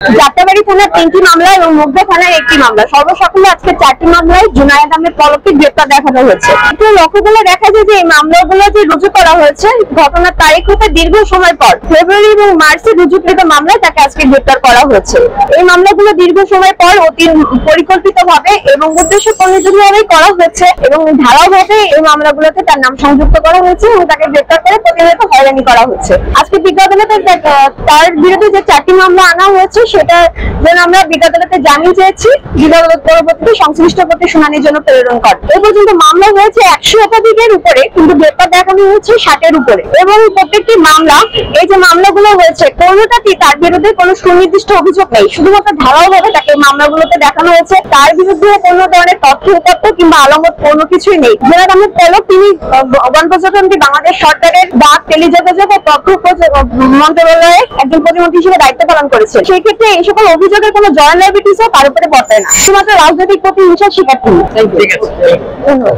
যাত্রাবাড়ি থানার 3টি মামলা এবং মুগদা থানার 1টি মামলা, সর্বসকলে আজকে 4টি মামলায় জুনায়েদ আহমেদ পলককে গ্রেপ্তার দেখানো হয়েছে। একটু লক্ষ্য করলে দেখা যায় যে এই মামলাগুলো যে রুজু করা হয়েছে ঘটনার তারিখ হতে দীর্ঘ সময় পর ফেব্রুয়ারি এবং মার্চে রুজুকৃত মামলায় তাকে আজকে গ্রেপ্তার করা হয়েছে। এই মামলাগুলো দীর্ঘ সময় পর অতি পরিকল্পিতভাবে এবং উদ্দেশ্য প্রণোদিতভাবে করা হয়েছে এবং ধারাবাহিকভাবে এই মামলাগুলোতে তার নাম সংযুক্ত করা হয়েছে এবং তাকে গ্রেপ্তার করে প্রতিনিয়ত হয়রানি করা হচ্ছে। আজকে বিজ্ঞ আদালতে তার বিরুদ্ধে যে 4টি মামলা আনা হয়েছে সেটা যেন আমরা বিজ্ঞ আদালতে জামিন চেয়েছি, বিজ্ঞ আদালত পরবর্তীতে সংশ্লিষ্ট প্রতি শুনানির জন্য প্রেরণ করে। এ পর্যন্ত মামলা হয়েছে 100 শতাধিকের উপরে, কিন্তু গ্রেপ্তার দেখানো হয়েছে 60-এর উপরে। এবং প্রত্যেকটি মামলা, এই যে মামলাগুলো হয়েছে কোনোটাতেই তার বিরুদ্ধে কোনো সুনির্দিষ্ট অভিযোগ নেই, শুধুমাত্র ধারাবাহিকভাবে তাকে মামলাগুলোতে দেখানো হয়েছে। তার বিরুদ্ধে কোনো ধরনের তথ্য উপাত্ত কিংবা আলামত কোনো কিছুই নেই। জুনায়েদ আহমেদ পলক তিনি গণপ্রজাতন্ত্রী বাংলাদেশ সরকারের ডাক, টেলিযোগাযোগ ও তথ্য মন্ত্রণালয়ে একজন প্রতিমন্ত্রী হিসেবে দায়িত্ব পালন করেছে। সেই ক্ষেত্রে এই সকল অভিযোগের কোনো জয়েন্ট লাইবিলিটিসও তার উপরে বর্তায় না, শুধুমাত্র রাজনৈতিক প্রতিহিংসার শিকার তিনি। ধন্যবাদ।